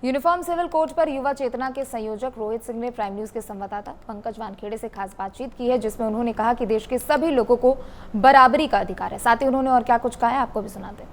Uniform civil code पर युवा चेतना के संयोजक रोहित सिंह ने प्राइम न्यूज के संवाददाता पंकज वानखेड़े से खास बातचीत की है, जिसमें उन्होंने कहा कि देश के सभी लोगों को बराबरी का अधिकार है। साथ ही उन्होंने और क्या कुछ कहा है, आपको भी सुनाते हैं।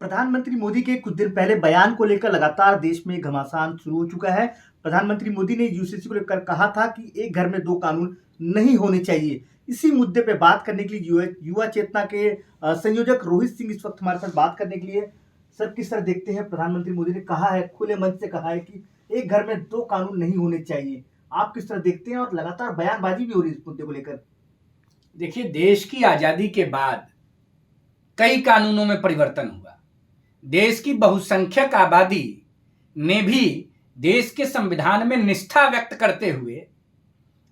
प्रधानमंत्री मोदी के कुछ दिन पहले बयान को लेकर लगातार देश में घमासान शुरू हो चुका है। प्रधानमंत्री मोदी ने यूसीसी को लेकर कहा था कि एक घर में दो कानून नहीं होने चाहिए। इसी मुद्दे पे बात करने के लिए युवा चेतना के संयोजक रोहित सिंह इस वक्त हमारे साथ बात करने के लिए। सर, किस तरह देखते हैं, प्रधानमंत्री मोदी ने कहा है, खुले मन से कहा है कि एक घर में दो कानून नहीं होने चाहिए। आप किस तरह देखते हैं और लगातार बयानबाजी भी हो रही है इस मुद्दे को लेकर? देखिए, देश की आजादी के बाद कई कानूनों में परिवर्तन हुआ। देश की बहुसंख्यक आबादी ने भी देश के संविधान में निष्ठा व्यक्त करते हुए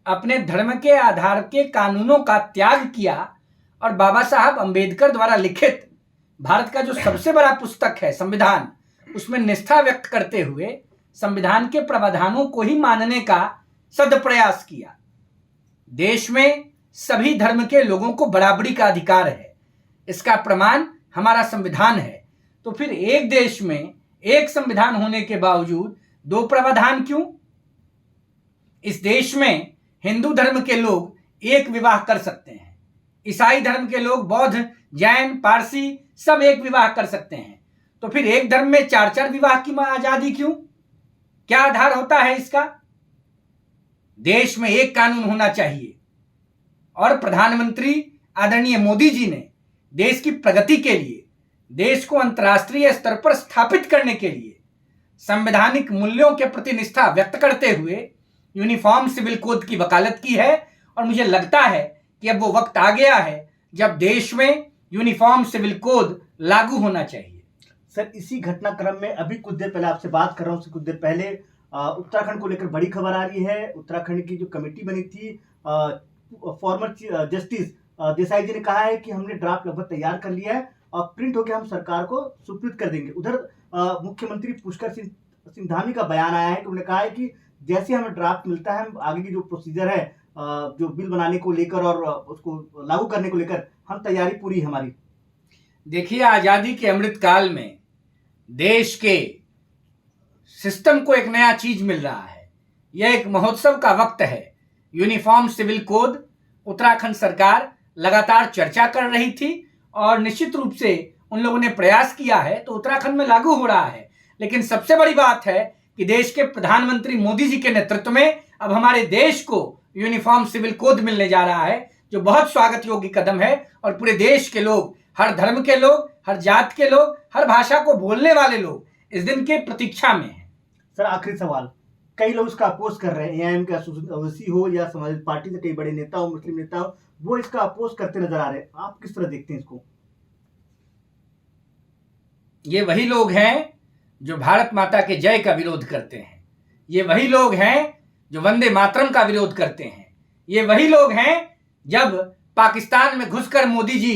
अपने धर्म के आधार के कानूनों का त्याग किया और बाबा साहब अंबेडकर द्वारा लिखित भारत का जो सबसे बड़ा पुस्तक है संविधान, उसमें निष्ठा व्यक्त करते हुए संविधान के प्रावधानों को ही मानने का सदप्रयास किया। देश में सभी धर्म के लोगों को बराबरी का अधिकार है, इसका प्रमाण हमारा संविधान है। तो फिर एक देश में एक संविधान होने के बावजूद दो प्रावधान क्यों? इस देश में हिंदू धर्म के लोग एक विवाह कर सकते हैं, ईसाई धर्म के लोग, बौद्ध, जैन, पारसी सब एक विवाह कर सकते हैं। तो फिर एक धर्म में चार चार विवाह की आजादी क्यों? क्या आधार होता है इसका? देश में एक कानून होना चाहिए। और प्रधानमंत्री आदरणीय मोदी जी ने देश की प्रगति के लिए, देश को अंतर्राष्ट्रीय स्तर पर स्थापित करने के लिए संवैधानिक मूल्यों के प्रति निष्ठा व्यक्त करते हुए यूनिफॉर्म सिविल कोड की वकालत की है। और मुझे लगता है कि अब वो वक्त आ गया है जब देश में यूनिफॉर्म सिविल कोड लागू होना चाहिए। सर, इसी घटनाक्रम में अभी कुछ देर पहले आपसे बात कर रहा हूँ, कुछ देर पहले उत्तराखंड को लेकर बड़ी खबर आ रही है। उत्तराखंड की जो कमेटी बनी थी, फॉर्मर जस्टिस देसाई जी ने कहा है कि हमने ड्राफ्ट लगभग तैयार कर लिया है और प्रिंट होकर हम सरकार को सुपुर्द कर देंगे। उधर मुख्यमंत्री पुष्कर सिंह धामी का बयान आया है कि उन्होंने कहा है कि जैसे हमें ड्राफ्ट मिलता है, हम आगे की जो प्रोसीजर है, जो बिल बनाने को लेकर और उसको लागू करने को लेकर, हम तैयारी पूरी है हमारी। देखिए, आजादी के अमृत काल में देश के सिस्टम को एक नया चीज मिल रहा है। यह एक महोत्सव का वक्त है। यूनिफॉर्म सिविल कोड उत्तराखंड सरकार लगातार चर्चा कर रही थी और निश्चित रूप से उन लोगों ने प्रयास किया है, तो उत्तराखंड में लागू हो रहा है। लेकिन सबसे बड़ी बात है कि देश के प्रधानमंत्री मोदी जी के नेतृत्व में अब हमारे देश को यूनिफॉर्म सिविल कोड मिलने जा रहा है, जो बहुत स्वागत योग्य कदम है। और पूरे देश के लोग, हर धर्म के लोग, हर जात के लोग, हर भाषा को बोलने वाले लोग इस दिन के प्रतीक्षा में हैं। सर, आखिरी सवाल, कई लोग इसका अपोज कर रहे हैं, एआईएम के ओवैसी हो या समाजवादी पार्टी से कई बड़े नेता हो, मुस्लिम नेता हो, वो इसका अपोज करते नजर आ रहे हैं। आप किस तरह देखते हैं इसको? ये वही लोग हैं जो भारत माता के जय का विरोध करते हैं। ये वही लोग हैं जो वंदे मातरम का विरोध करते हैं। ये वही लोग हैं जब पाकिस्तान में घुसकर मोदी जी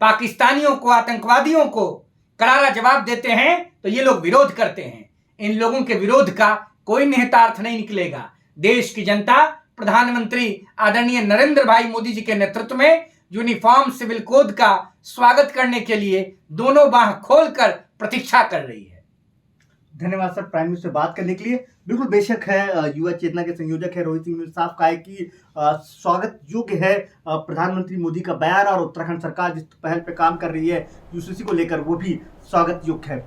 पाकिस्तानियों को, आतंकवादियों को करारा जवाब देते हैं, तो ये लोग विरोध करते हैं। इन लोगों के विरोध का कोई निहितार्थ नहीं निकलेगा। देश की जनता प्रधानमंत्री आदरणीय नरेंद्र भाई मोदी जी के नेतृत्व में यूनिफॉर्म सिविल कोड का स्वागत करने के लिए दोनों बाह खोलकर प्रतीक्षा कर रही है। धन्यवाद सर, प्राइम न्यूज से बात करने के लिए। बिल्कुल बेशक है, युवा चेतना के संयोजक है रोहित सिंह ने साफ कहा है कि स्वागत योग्य है प्रधानमंत्री मोदी का बयान, और उत्तराखंड सरकार जिस पहल पे काम कर रही है यूसीसी को लेकर, वो भी स्वागत योग्य है।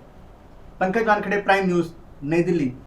पंकज वानखेड़े, प्राइम न्यूज, नई दिल्ली।